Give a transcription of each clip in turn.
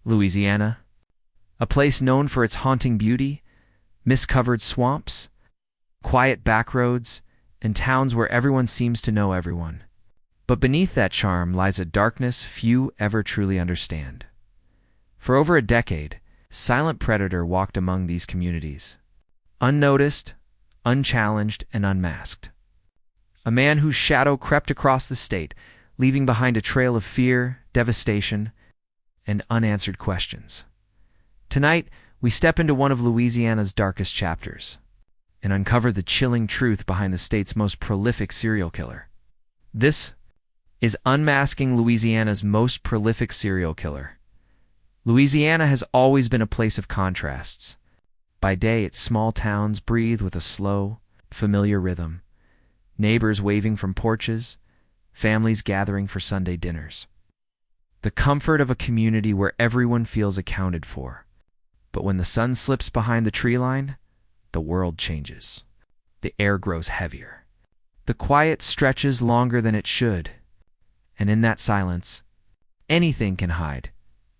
Louisiana, a place known for its haunting beauty, mist-covered swamps, quiet backroads, and towns where everyone seems to know everyone. But beneath that charm lies a darkness few ever truly understand. For over a decade, a silent predator walked among these communities, unnoticed, unchallenged, and unmasked. A man whose shadow crept across the state, leaving behind a trail of fear, devastation, and unanswered questions. Tonight, we step into one of Louisiana's darkest chapters and uncover the chilling truth behind the state's most prolific serial killer. This is Unmasking Louisiana's most prolific serial killer. Louisiana has always been a place of contrasts. By day, its small towns breathe with a slow, familiar rhythm. Neighbors waving from porches, families gathering for Sunday dinners. The comfort of a community where everyone feels accounted for. But when the sun slips behind the tree line, the world changes. The air grows heavier. The quiet stretches longer than it should. And in that silence, anything can hide.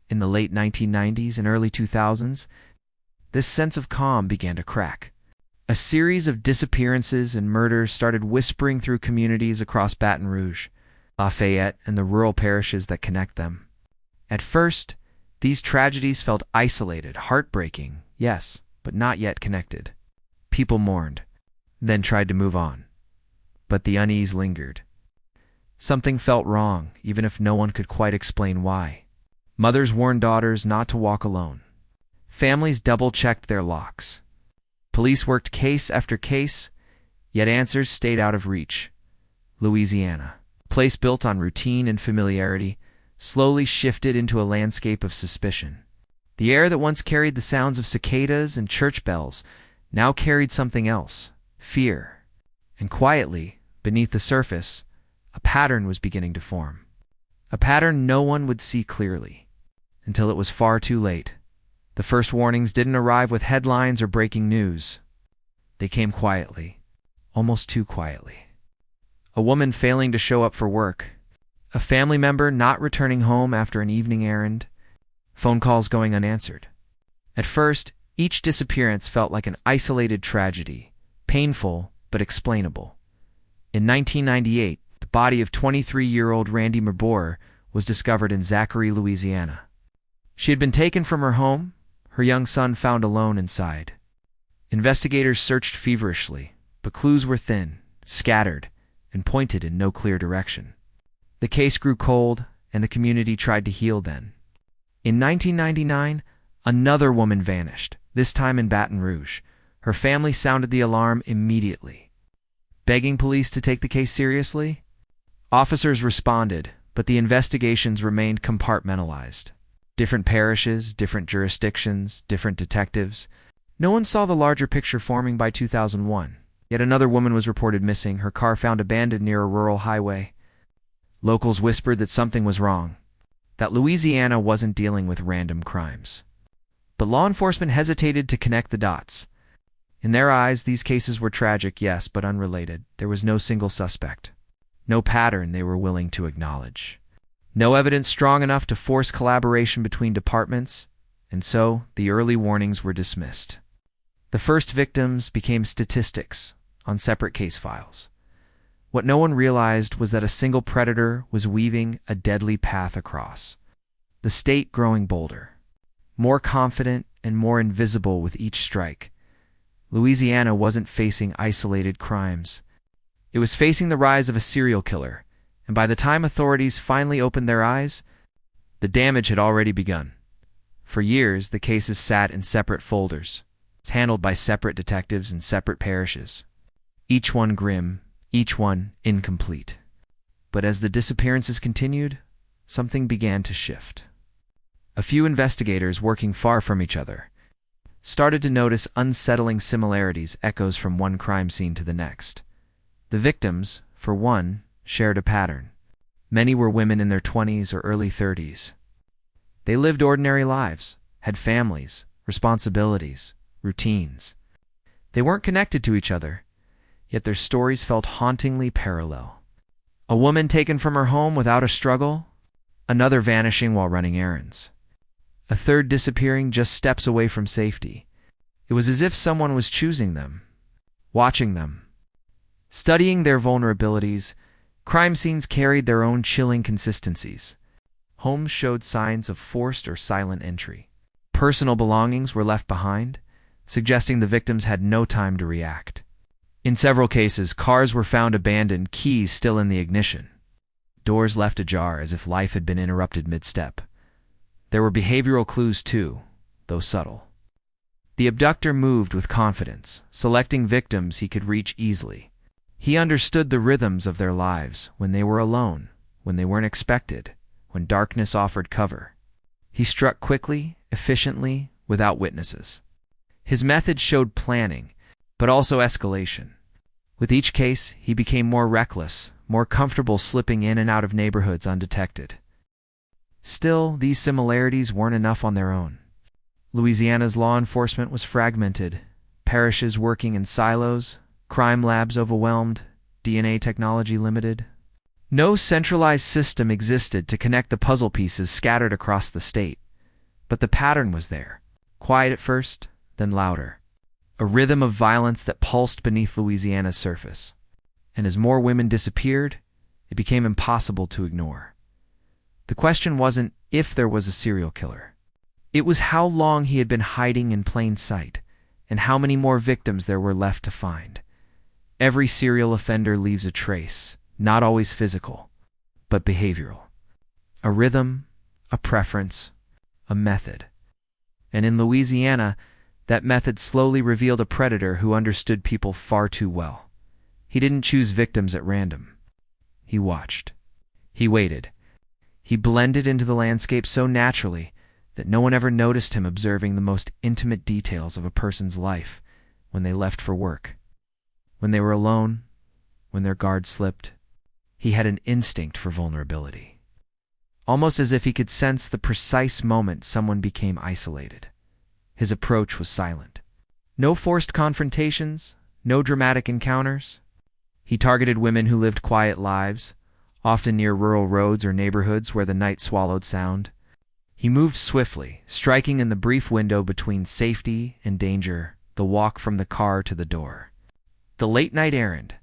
In the late 1990s and early 2000s, this sense of calm began to crack. A series of disappearances and murders started whispering through communities across Baton Rouge, Lafayette, and the rural parishes that connect them. At first, these tragedies felt isolated, heartbreaking, yes, but not yet connected. People mourned, then tried to move on. But the unease lingered. Something felt wrong, even if no one could quite explain why. Mothers warned daughters not to walk alone. Families double-checked their locks. Police worked case after case, yet answers stayed out of reach. Louisiana, a place built on routine and familiarity, slowly shifted into a landscape of suspicion. The air that once carried the sounds of cicadas and church bells now carried something else, fear. And quietly, beneath the surface, a pattern was beginning to form. A pattern no one would see clearly, until it was far too late. The first warnings didn't arrive with headlines or breaking news. They came quietly, almost too quietly. A woman failing to show up for work, a family member not returning home after an evening errand, phone calls going unanswered. At first, each disappearance felt like an isolated tragedy, painful but explainable. In 1998, the body of 23-year-old Randy Mabor was discovered in Zachary, Louisiana. She had been taken from her home, her young son found alone inside. Investigators searched feverishly, but clues were thin, scattered, and pointed in no clear direction. The case grew cold, and the community tried to heal then. In 1999, another woman vanished, this time in Baton Rouge. Her family sounded the alarm immediately. Begging police to take the case seriously? Officers responded, but the investigations remained compartmentalized. Different parishes, different jurisdictions, different detectives. No one saw the larger picture forming by 2001. Yet another woman was reported missing, her car found abandoned near a rural highway. Locals whispered that something was wrong, that Louisiana wasn't dealing with random crimes. But law enforcement hesitated to connect the dots. In their eyes, these cases were tragic, yes, but unrelated. There was no single suspect. No pattern they were willing to acknowledge. No evidence strong enough to force collaboration between departments, and so the early warnings were dismissed. The first victims became statistics on separate case files. What no one realized was that a single predator was weaving a deadly path across. The state growing bolder, more confident and more invisible with each strike. Louisiana wasn't facing isolated crimes. It was facing the rise of a serial killer, and by the time authorities finally opened their eyes, the damage had already begun. For years, the cases sat in separate folders, handled by separate detectives in separate parishes. Each one grim, each one incomplete. But as the disappearances continued, something began to shift. A few investigators working far from each other started to notice unsettling similarities, echoes from one crime scene to the next. The victims, for one, shared a pattern. Many were women in their 20s or early 30s. They lived ordinary lives, had families, responsibilities, routines. They weren't connected to each other, yet their stories felt hauntingly parallel. A woman taken from her home without a struggle, another vanishing while running errands. a third disappearing just steps away from safety. It was as if someone was choosing them, watching them, studying their vulnerabilities. Crime scenes carried their own chilling consistencies. Homes showed signs of forced or silent entry. Personal belongings were left behind, suggesting the victims had no time to react. In several cases, cars were found abandoned, keys still in the ignition. Doors left ajar as if life had been interrupted mid-step. There were behavioral clues too, though subtle. The abductor moved with confidence, selecting victims he could reach easily. He understood the rhythms of their lives, when they were alone, when they weren't expected, when darkness offered cover. He struck quickly, efficiently, without witnesses. His method showed planning, but also escalation. With each case, he became more reckless, more comfortable slipping in and out of neighborhoods undetected. Still, these similarities weren't enough on their own. Louisiana's law enforcement was fragmented, parishes working in silos, crime labs overwhelmed, DNA technology limited. No centralized system existed to connect the puzzle pieces scattered across the state. But the pattern was there, quiet at first, then louder. A rhythm of violence that pulsed beneath Louisiana's surface. And as more women disappeared, it became impossible to ignore. The question wasn't if there was a serial killer. It was how long he had been hiding in plain sight, and how many more victims there were left to find. Every serial offender leaves a trace, not always physical, but behavioral. A rhythm, a preference, a method. And in Louisiana, that method slowly revealed a predator who understood people far too well. He didn't choose victims at random. He watched. He waited. He blended into the landscape so naturally that no one ever noticed him observing the most intimate details of a person's life when they left for work, when they were alone, when their guard slipped. He had an instinct for vulnerability, almost as if he could sense the precise moment someone became isolated. His approach was silent. No forced confrontations, no dramatic encounters. He targeted women who lived quiet lives, often near rural roads or neighborhoods where the night swallowed sound. He moved swiftly, striking in the brief window between safety and danger, the walk from the car to the door. The late-night errand.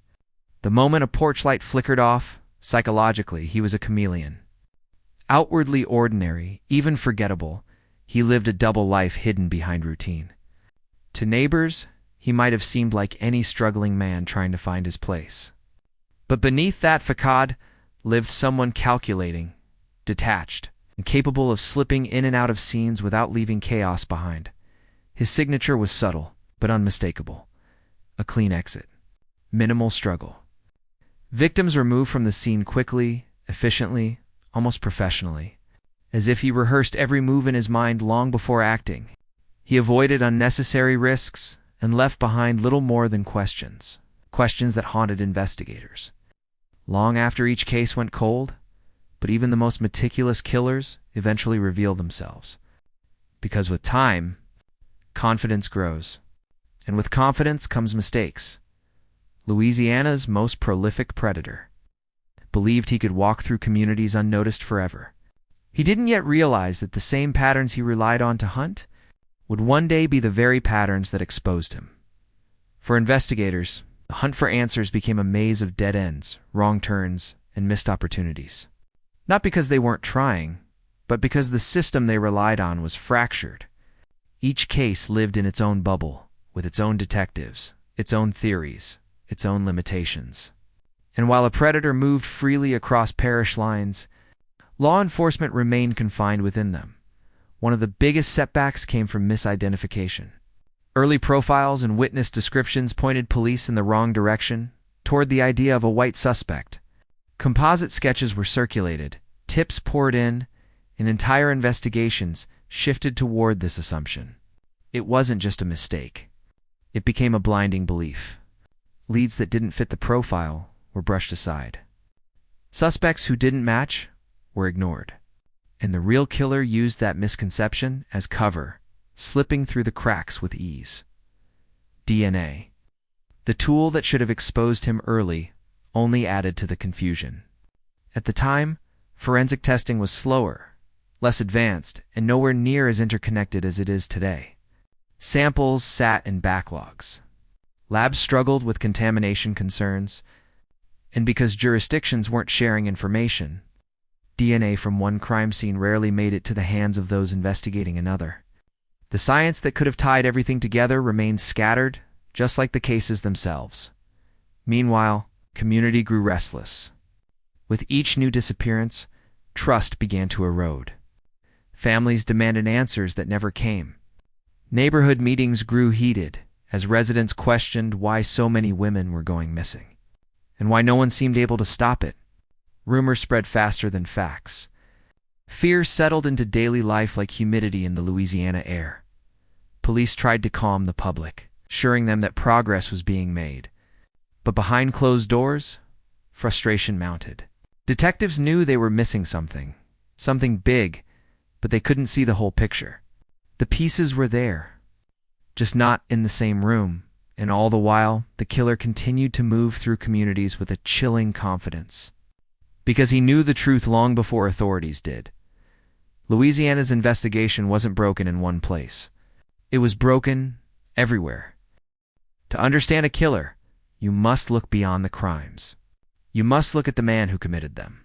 The moment a porch light flickered off, psychologically, he was a chameleon. Outwardly ordinary, even forgettable, he lived a double life hidden behind routine. To neighbors, he might have seemed like any struggling man trying to find his place. But beneath that facade lived someone calculating, detached, and capable of slipping in and out of scenes without leaving chaos behind. His signature was subtle, but unmistakable. A clean exit. Minimal struggle. Victims removed from the scene quickly, efficiently, almost professionally, as if he rehearsed every move in his mind long before acting. He avoided unnecessary risks and left behind little more than questions that haunted investigators. Long after each case went cold, but even the most meticulous killers eventually reveal themselves. Because with time, confidence grows. And with confidence comes mistakes. Louisiana's most prolific predator believed he could walk through communities unnoticed forever. He didn't yet realize that the same patterns he relied on to hunt would one day be the very patterns that exposed him. For investigators, the hunt for answers became a maze of dead ends, wrong turns, and missed opportunities. Not because they weren't trying, but because the system they relied on was fractured. Each case lived in its own bubble, with its own detectives, its own theories, its own limitations. And while a predator moved freely across parish lines, law enforcement remained confined within them. One of the biggest setbacks came from misidentification. Early profiles and witness descriptions pointed police in the wrong direction, toward the idea of a white suspect. Composite sketches were circulated, tips poured in, and entire investigations shifted toward this assumption. It wasn't just a mistake. It became a blinding belief. Leads that didn't fit the profile were brushed aside. Suspects who didn't match were ignored. And the real killer used that misconception as cover, slipping through the cracks with ease. DNA. The tool that should have exposed him early only added to the confusion. At the time, forensic testing was slower, less advanced, and nowhere near as interconnected as it is today. Samples sat in backlogs. Labs struggled with contamination concerns, and because jurisdictions weren't sharing information, DNA from one crime scene rarely made it to the hands of those investigating another. The science that could have tied everything together remained scattered, just like the cases themselves. Meanwhile, community grew restless. With each new disappearance, trust began to erode. Families demanded answers that never came. Neighborhood meetings grew heated as residents questioned why so many women were going missing, and why no one seemed able to stop it. Rumors spread faster than facts. Fear settled into daily life like humidity in the Louisiana air. Police tried to calm the public, assuring them that progress was being made. But behind closed doors, frustration mounted. Detectives knew they were missing something big, but they couldn't see the whole picture. The pieces were there, just not in the same room, and all the while, the killer continued to move through communities with a chilling confidence. Because he knew the truth long before authorities did. Louisiana's investigation wasn't broken in one place. It was broken everywhere. To understand a killer, you must look beyond the crimes. You must look at the man who committed them.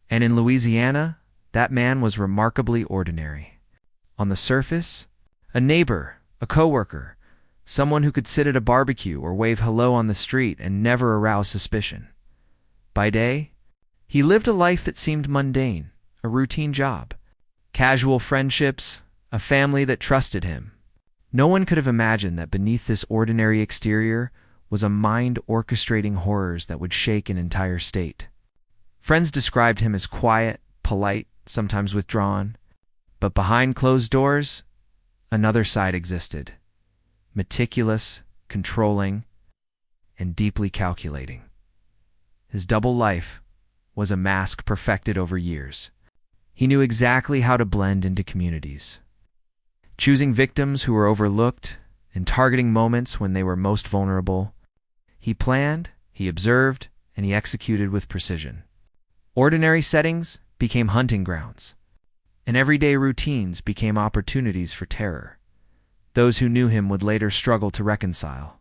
And in Louisiana, that man was remarkably ordinary. On the surface, a neighbor, a coworker, someone who could sit at a barbecue or wave hello on the street and never arouse suspicion. By day, he lived a life that seemed mundane, a routine job, casual friendships, a family that trusted him. No one could have imagined that beneath this ordinary exterior was a mind orchestrating horrors that would shake an entire state. Friends described him as quiet, polite, sometimes withdrawn, but behind closed doors, another side existed. Meticulous, controlling, and deeply calculating. His double life was a mask perfected over years. He knew exactly how to blend into communities, choosing victims who were overlooked and targeting moments when they were most vulnerable. He planned, he observed, and he executed with precision. Ordinary settings became hunting grounds, and everyday routines became opportunities for terror. Those who knew him would later struggle to reconcile.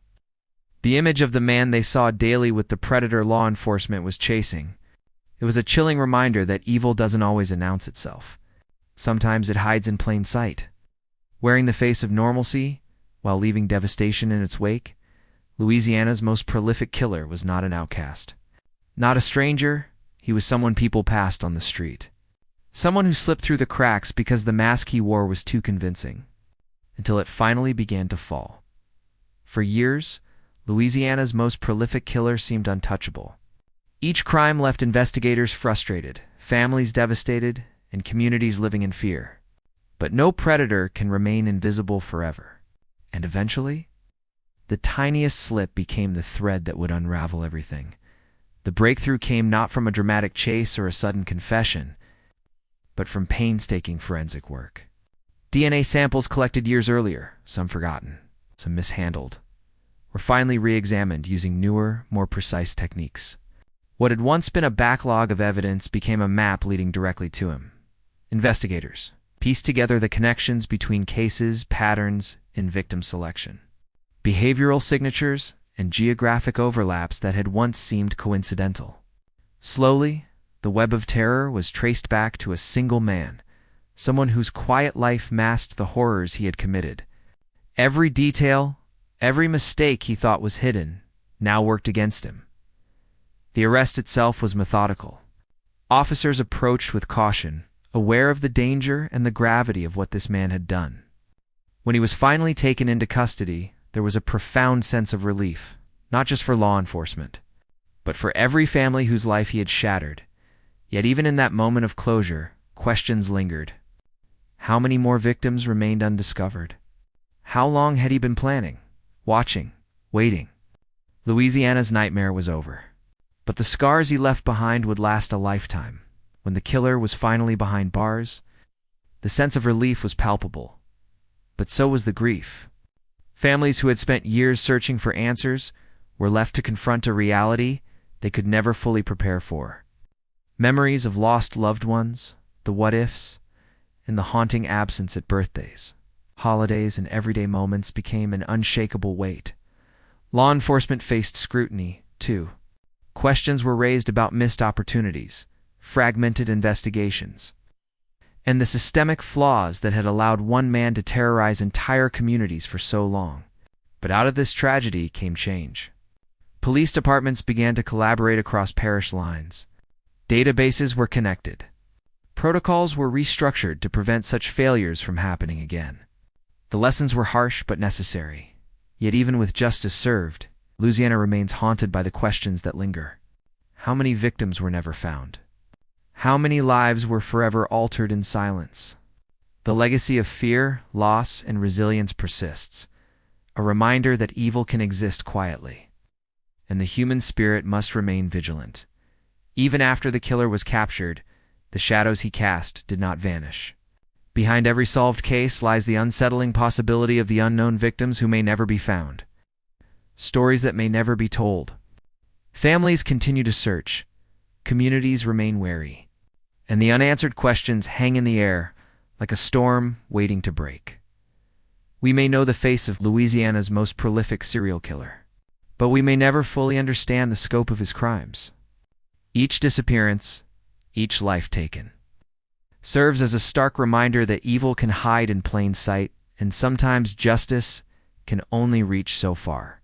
The image of the man they saw daily with the predator law enforcement was chasing. It was a chilling reminder that evil doesn't always announce itself. Sometimes it hides in plain sight. Wearing the face of normalcy while leaving devastation in its wake, Louisiana's most prolific killer was not an outcast. Not a stranger, he was someone people passed on the street. Someone who slipped through the cracks because the mask he wore was too convincing, until it finally began to fall. For years, Louisiana's most prolific killer seemed untouchable. Each crime left investigators frustrated, families devastated, and communities living in fear. But no predator can remain invisible forever. And eventually, the tiniest slip became the thread that would unravel everything. The breakthrough came not from a dramatic chase or a sudden confession, but from painstaking forensic work. DNA samples collected years earlier, some forgotten, some mishandled, were finally re-examined using newer, more precise techniques. What had once been a backlog of evidence became a map leading directly to him. Investigators pieced together the connections between cases, patterns, and victim selection. Behavioral signatures and geographic overlaps that had once seemed coincidental. Slowly, the web of terror was traced back to a single man, someone whose quiet life masked the horrors he had committed. Every detail, every mistake he thought was hidden, now worked against him. The arrest itself was methodical. Officers approached with caution, aware of the danger and the gravity of what this man had done. When he was finally taken into custody, there was a profound sense of relief, not just for law enforcement, but for every family whose life he had shattered. Yet even in that moment of closure, questions lingered. How many more victims remained undiscovered? How long had he been planning, watching, waiting? Louisiana's nightmare was over. But the scars he left behind would last a lifetime. When the killer was finally behind bars, the sense of relief was palpable. But so was the grief. Families who had spent years searching for answers were left to confront a reality they could never fully prepare for. Memories of lost loved ones, the what-ifs, in the haunting absence at birthdays. Holidays and everyday moments became an unshakable weight. Law enforcement faced scrutiny, too. Questions were raised about missed opportunities, fragmented investigations, and the systemic flaws that had allowed one man to terrorize entire communities for so long. But out of this tragedy came change. Police departments began to collaborate across parish lines. Databases were connected. Protocols were restructured to prevent such failures from happening again. The lessons were harsh but necessary. Yet even with justice served, Louisiana remains haunted by the questions that linger. How many victims were never found? How many lives were forever altered in silence? The legacy of fear, loss, and resilience persists, a reminder that evil can exist quietly, and the human spirit must remain vigilant. Even after the killer was captured, the shadows he cast did not vanish. Behind every solved case lies the unsettling possibility of the unknown victims who may never be found. Stories that may never be told. Families continue to search. Communities remain wary. And the unanswered questions hang in the air like a storm waiting to break. We may know the face of Louisiana's most prolific serial killer, but we may never fully understand the scope of his crimes. Each disappearance, each life taken, serves as a stark reminder that evil can hide in plain sight, and sometimes justice can only reach so far.